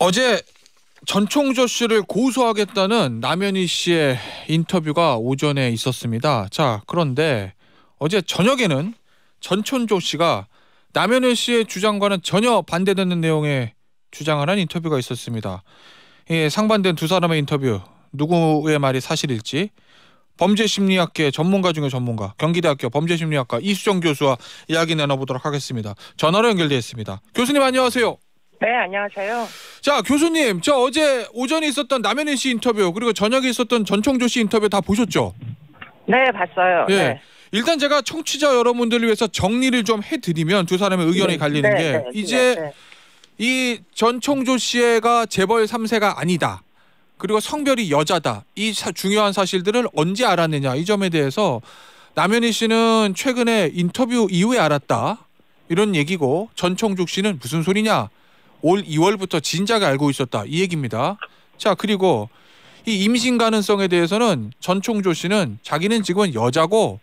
어제 전총조 씨를 고소하겠다는 남현희 씨의 인터뷰가 오전에 있었습니다. 자, 그런데 어제 저녁에는 전총조 씨가 남현희 씨의 주장과는 전혀 반대되는 내용의 주장을 한 인터뷰가 있었습니다. 상반된 두 사람의 인터뷰, 누구의 말이 사실일지 범죄심리학계 전문가 중에 전문가, 경기대학교 범죄심리학과 이수정 교수와 이야기 나눠보도록 하겠습니다. 전화로 연결되어 있습니다. 교수님 안녕하세요. 네, 안녕하세요. 자, 교수님, 저 어제 오전에 있었던 남현희 씨 인터뷰 그리고 저녁에 있었던 전총조 씨 인터뷰 다 보셨죠? 네, 봤어요. 예. 네. 일단 제가 청취자 여러분들을 위해서 정리를 좀 해드리면 두 사람의 의견이 갈리는 게 이제 이 전총조 씨가 재벌 3세가 아니다. 그리고 성별이 여자다. 이 중요한 사실들을 언제 알았느냐. 이 점에 대해서 남현희 씨는 최근에 인터뷰 이후에 알았다. 이런 얘기고 전총조 씨는 무슨 소리냐. 올 2월부터 진작에 알고 있었다. 이 얘기입니다. 자, 그리고 이 임신 가능성에 대해서는 전총조 씨는 자기는 지금은 여자고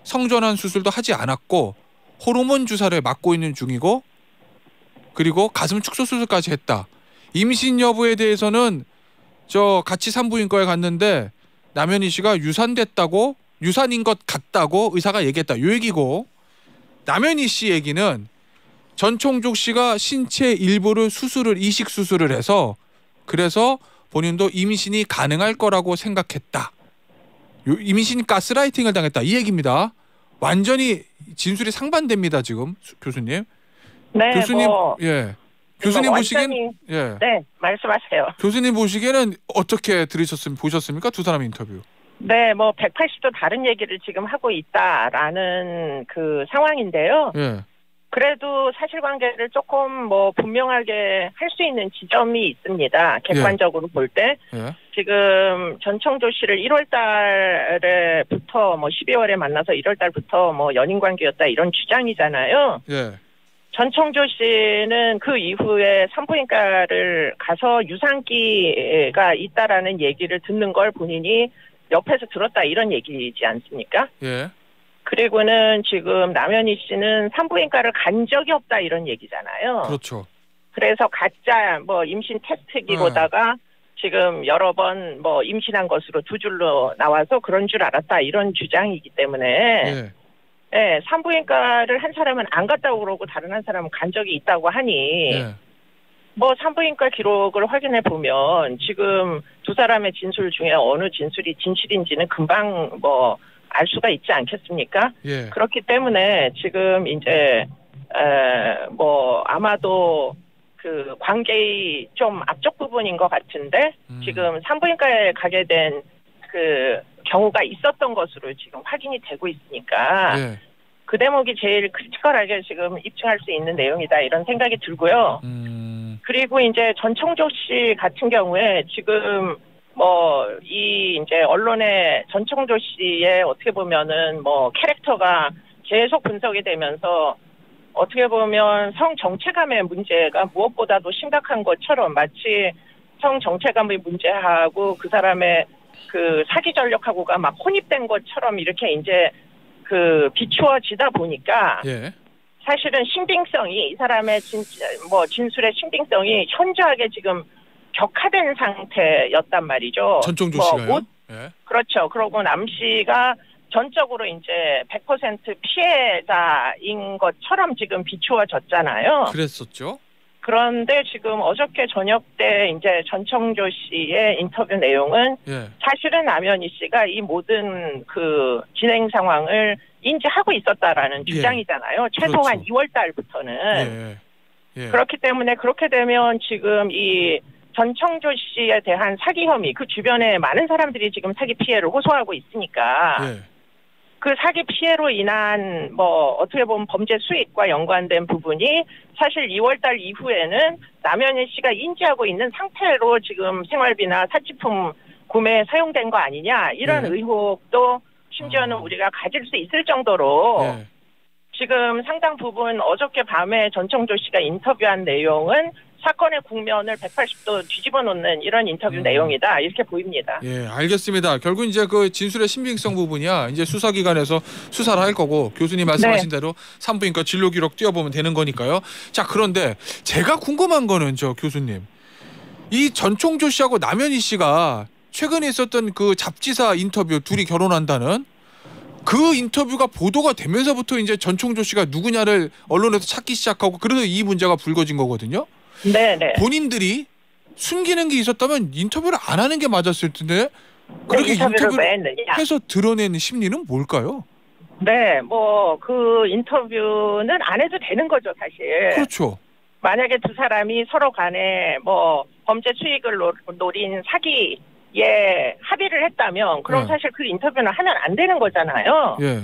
성전환 수술도 하지 않았고 호르몬 주사를 맞고 있는 중이고 그리고 가슴 축소 수술까지 했다. 임신 여부에 대해서는 저 같이 산부인과에 갔는데 남현희 씨가 유산됐다고 유산인 것 같다고 의사가 얘기했다. 이 얘기고 남현희 씨 얘기는 전총조 씨가 신체 일부를 이식 수술을 해서 그래서 본인도 임신이 가능할 거라고 생각했다. 임신 가스라이팅을 당했다. 이 얘기입니다. 완전히 진술이 상반됩니다. 지금 교수님. 네, 교수님, 예. 교수님 보시기엔 예. 네, 말씀하세요. 교수님 보시기에는 어떻게 보셨습니까? 두 사람 인터뷰. 네, 180도 다른 얘기를 지금 하고 있다라는 그 상황인데요. 예. 그래도 사실관계를 조금 분명하게 할 수 있는 지점이 있습니다. 객관적으로 볼 때. 예. 지금 전총조 씨를 1월 달에부터 12월에 만나서 1월 달부터 연인 관계였다 이런 주장이잖아요. 예. 전총조 씨는 그 이후에 산부인과를 가서 유산기가 있다라는 얘기를 듣는 걸 본인이 옆에서 들었다 이런 얘기지 않습니까? 예. 그리고는 지금 남현희 씨는 산부인과를 간 적이 없다 이런 얘기잖아요. 그렇죠. 그래서 가짜 임신 테스트기로다가 지금 여러 번 임신한 것으로 두 줄로 나와서 그런 줄 알았다 이런 주장이기 때문에 예. 네, 산부인과를 한 사람은 안 갔다고 그러고 다른 한 사람은 간 적이 있다고 하니 예. 산부인과 기록을 확인해 보면 지금 두 사람의 진술 중에 어느 진술이 진실인지는 금방 알 수가 있지 않겠습니까? 예. 그렇기 때문에 지금 이제 아마도 그 관계의 좀 앞쪽 부분인 것 같은데 지금 산부인과에 가게 된 그 경우가 있었던 것으로 지금 확인이 되고 있으니까 예. 그 대목이 제일 크리티컬하게 지금 입증할 수 있는 내용이다 이런 생각이 들고요. 그리고 이제 전총조 씨 같은 경우에 지금 이제 언론에 전총조 씨의 어떻게 보면은 캐릭터가 계속 분석이 되면서 어떻게 보면 성정체감의 문제가 무엇보다도 심각한 것처럼 마치 성정체감의 문제하고 그 사람의 그 사기 전력하고가 막 혼입된 것처럼 이렇게 이제 그 비추어지다 보니까 예. 사실은 신빙성이 이 사람의 진술의 신빙성이 현저하게 지금 격화된 상태였단 말이죠. 전총조 씨가요? 예. 그렇죠. 그러고 남 씨가 전적으로 이제 100% 피해자인 것처럼 지금 비추어졌잖아요. 그랬었죠. 그런데 지금 어저께 저녁 때 이제 전총조 씨의 인터뷰 내용은 사실은 남현희 씨가 이 모든 그 진행 상황을 인지하고 있었다라는 주장이잖아요. 최소한 그렇죠. 2월 달부터는. 예. 그렇기 때문에 그렇게 되면 지금 이 전총조 씨에 대한 사기 혐의, 그 주변에 많은 사람들이 지금 사기 피해를 호소하고 있으니까 그 사기 피해로 인한 어떻게 보면 범죄 수익과 연관된 부분이 사실 2월달 이후에는 남현희 씨가 인지하고 있는 상태로 지금 생활비나 사치품 구매에 사용된 거 아니냐 이런 의혹도 심지어는 우리가 가질 수 있을 정도로 지금 상당 부분 어저께 밤에 전총조 씨가 인터뷰한 내용은 사건의 국면을 180도 뒤집어 놓는 이런 인터뷰 내용이다 이렇게 보입니다. 예, 알겠습니다. 결국 이제 그 진술의 신빙성 부분이야 이제 수사기관에서 수사를 할 거고 교수님 말씀하신 대로 산부인과 진료 기록 띄워보면 되는 거니까요. 자, 그런데 제가 궁금한 거는 교수님 이 전총조 씨하고 남현희 씨가 최근에 있었던 그 잡지사 인터뷰 둘이 결혼한다는 그 인터뷰가 보도가 되면서부터 이제 전총조 씨가 누구냐를 언론에서 찾기 시작하고 그래서 이 문제가 불거진 거거든요. 네네. 본인들이 숨기는 게 있었다면 인터뷰를 안 하는 게 맞았을 텐데 그렇게 인터뷰를 해서 드러낸 심리는 뭘까요? 네, 뭐 그 인터뷰는 안 해도 되는 거죠, 사실. 그렇죠. 만약에 두 사람이 서로 간에 뭐 범죄 수익을 노린 사기에 합의를 했다면 그럼 사실 그 인터뷰는 하면 안 되는 거잖아요. 예.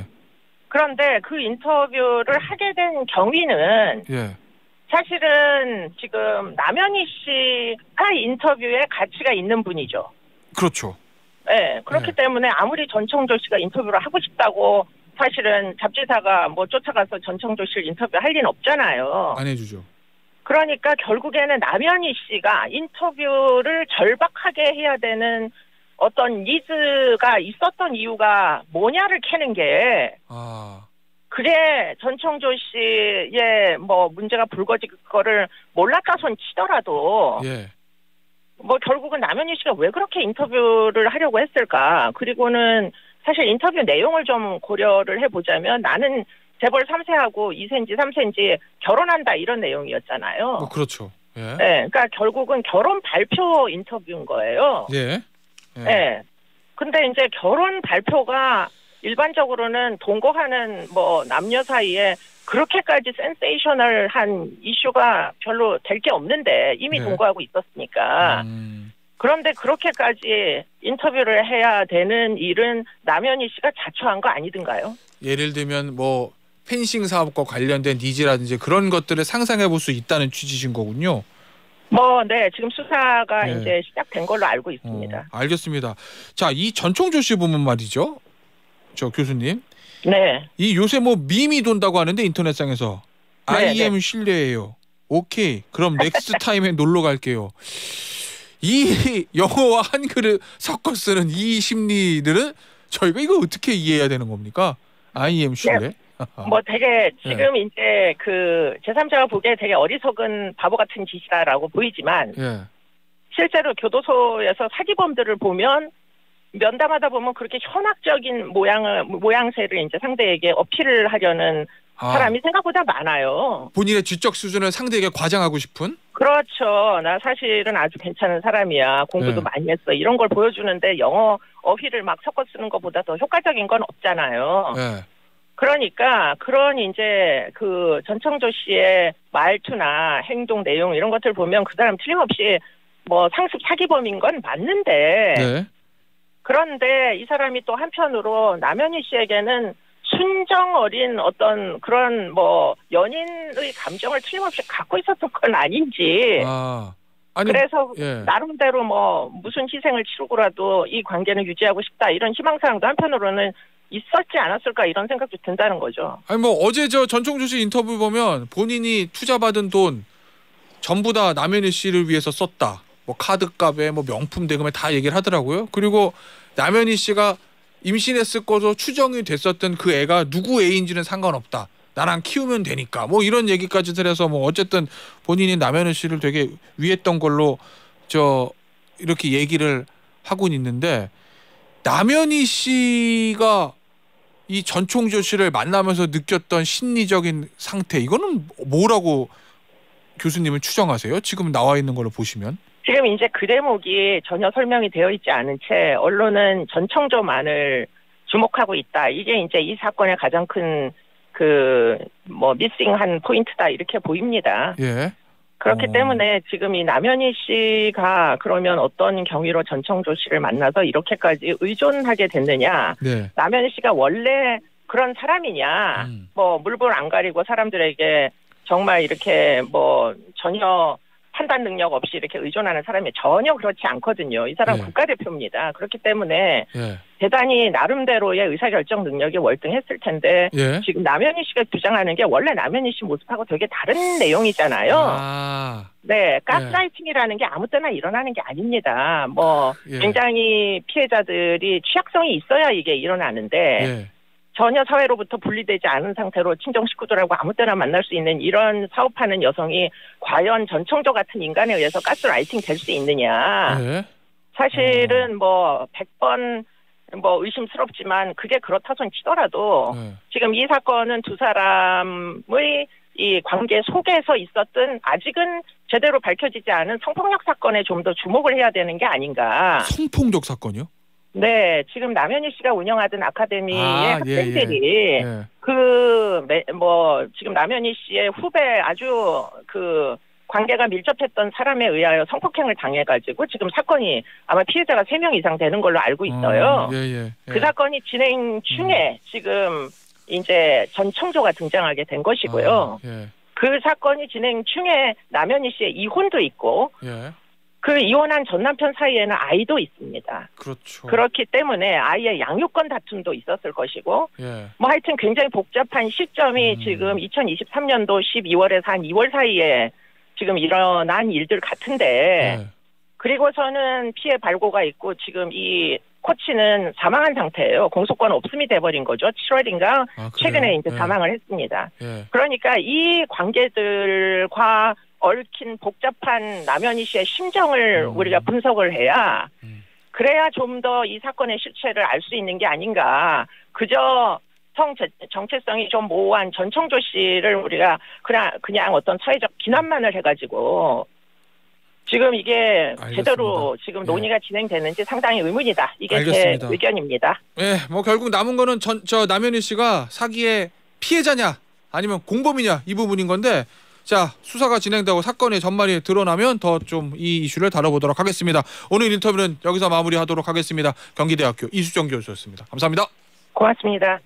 그런데 그 인터뷰를 하게 된 경위는 사실은 지금 남현희 씨가 인터뷰에 가치가 있는 분이죠. 그렇죠. 네, 그렇기 때문에 아무리 전총조 씨가 인터뷰를 하고 싶다고 사실은 잡지사가 뭐 쫓아가서 전총조 씨 인터뷰 할 리는 없잖아요. 안 해주죠. 그러니까 결국에는 남현희 씨가 인터뷰를 절박하게 해야 되는 어떤 니즈가 있었던 이유가 뭐냐를 캐는 게 그게 전총조 씨의 뭐 문제가 불거질 거를 몰랐다손 치더라도 뭐 결국은 남현희 씨가 왜 그렇게 인터뷰를 하려고 했을까? 그리고는 사실 인터뷰 내용을 좀 고려를 해보자면 나는 재벌 3세하고 2세인지 3세인지 결혼한다 이런 내용이었잖아요. 그렇죠. 네, 그러니까 결국은 결혼 발표 인터뷰인 거예요. 네. 근데 이제 결혼 발표가 일반적으로는 동거하는 뭐 남녀 사이에 그렇게까지 센세이셔널한 이슈가 별로 될 게 없는데 이미 동거하고 있었으니까. 그런데 그렇게까지 인터뷰를 해야 되는 일은 남현희 씨가 자초한 거 아니든가요? 예를 들면 뭐 펜싱 사업과 관련된 니즈라든지 그런 것들을 상상해 볼 수 있다는 취지신 거군요. 뭐, 네, 지금 수사가 이제 시작된 걸로 알고 있습니다. 알겠습니다. 자, 이 전총조 씨 보면 말이죠. 저 교수님. 네. 이 요새 뭐 밈이 돈다고 하는데 인터넷상에서 IM 실례예요. 오케이. 그럼 넥스트 타임에 놀러 갈게요. 이 영어와 한글을 섞어 쓰는 이 심리들은 저희가 이거 어떻게 이해해야 되는 겁니까? IM 실례? 뭐 되게 지금 이제 그 제3자가 보기에 되게 어리석은 바보 같은 짓이다라고 보이지만 실제로 교도소에서 사기범들을 보면 면담하다 보면 그렇게 현학적인 모양새를 이제 상대에게 어필을 하려는 사람이 생각보다 많아요. 본인의 지적 수준을 상대에게 과장하고 싶은? 그렇죠. 나 사실은 아주 괜찮은 사람이야. 공부도 많이 했어. 이런 걸 보여주는데 영어 어휘를 막 섞어 쓰는 것보다 더 효과적인 건 없잖아요. 그러니까 그런 이제 그 전청조 씨의 말투나 행동 내용 이런 것들 보면 그 사람 틀림없이 뭐 상습 사기범인 건 맞는데 그런데 이 사람이 또 한편으로 남현희 씨에게는 순정 어린 어떤 그런 뭐 연인의 감정을 틀림없이 갖고 있었던 건 아닌지. 아니, 그래서 나름대로 뭐 무슨 희생을 치르고라도 이 관계는 유지하고 싶다 이런 희망사항도 한편으로는 있었지 않았을까 이런 생각도 든다는 거죠. 아니 뭐 어제 저 전총조 씨 인터뷰 보면 본인이 투자받은 돈 전부 다 남현희 씨를 위해서 썼다. 뭐 카드값에 뭐 명품 대금에 다 얘기를 하더라고요. 그리고 남현희 씨가 임신했을 거로 추정이 됐었던 그 애가 누구 애인지는 상관없다. 나랑 키우면 되니까. 뭐 이런 얘기까지 들어서 뭐 어쨌든 본인이 남현희 씨를 되게 위했던 걸로 저 이렇게 얘기를 하고 있는데 남현희 씨가 이 전총조 씨를 만나면서 느꼈던 심리적인 상태 이거는 뭐라고 교수님은 추정하세요? 지금 나와 있는 걸로 보시면. 지금 이제 그 대목이 전혀 설명이 되어 있지 않은 채 언론은 전청조만을 주목하고 있다. 이게 이제 이 사건의 가장 큰 그 뭐 미싱한 포인트다 이렇게 보입니다. 그렇기 때문에 지금 이 남현희 씨가 그러면 어떤 경위로 전청조 씨를 만나서 이렇게까지 의존하게 됐느냐. 남현희 씨가 원래 그런 사람이냐. 뭐 물불 안 가리고 사람들에게 정말 이렇게 뭐 전혀 판단 능력 없이 이렇게 의존하는 사람이 전혀 그렇지 않거든요. 이 사람 국가대표입니다. 그렇기 때문에 대단히 나름대로의 의사결정 능력이 월등했을 텐데 지금 남현희 씨가 주장하는 게 원래 남현희 씨 모습하고 되게 다른 내용이잖아요. 네, 가스라이팅이라는 게 아무 때나 일어나는 게 아닙니다. 뭐 굉장히 피해자들이 취약성이 있어야 이게 일어나는데 전혀 사회로부터 분리되지 않은 상태로 친정 식구들하고 아무 때나 만날 수 있는 이런 사업하는 여성이 과연 전청조 같은 인간에 의해서 가스라이팅 될 수 있느냐. 네. 사실은 뭐 100번 뭐 의심스럽지만 그게 그렇다손 치더라도 지금 이 사건은 두 사람의 이 관계 속에서 있었던 아직은 제대로 밝혀지지 않은 성폭력 사건에 좀 더 주목을 해야 되는 게 아닌가. 성폭력 사건이요? 네, 지금 남현희 씨가 운영하던 아카데미의 학생들이 지금 남현희 씨의 후배 아주 그 관계가 밀접했던 사람에 의하여 성폭행을 당해가지고 지금 사건이 아마 피해자가 3명 이상 되는 걸로 알고 있어요. 그 사건이 진행 중에 지금 이제 전청조가 등장하게 된 것이고요. 그 사건이 진행 중에 남현희 씨의 이혼도 있고 그 이혼한 전 남편 사이에는 아이도 있습니다. 그렇죠. 그렇기 때문에 아이의 양육권 다툼도 있었을 것이고 뭐 하여튼 굉장히 복잡한 시점이 지금 2023년도 12월에서 한 2월 사이에 지금 일어난 일들 같은데 그리고서는 피해 발고가 있고 지금 이 코치는 사망한 상태예요. 공소권 없음이 돼버린 거죠. 7월인가 최근에 이제 사망을 했습니다. 그러니까 이 관계들과 얽힌 복잡한 남현희 씨의 심정을 우리가 분석을 해야 그래야 좀 더 이 사건의 실체를 알 수 있는 게 아닌가. 그저 정체성이 좀 모호한 전청조 씨를 우리가 그냥 어떤 사회적 비난만을 해가지고 지금 이게 제대로 지금 논의가 진행되는지 상당히 의문이다. 이게 알겠습니다. 제 의견입니다. 네, 뭐 결국 남은 거는 남현희 씨가 사기의 피해자냐 아니면 공범이냐 이 부분인 건데 자 수사가 진행되고 사건의 전말이 드러나면 더 좀 이 이슈를 다뤄보도록 하겠습니다. 오늘 인터뷰는 여기서 마무리하도록 하겠습니다. 경기대학교 이수정 교수였습니다. 감사합니다. 고맙습니다.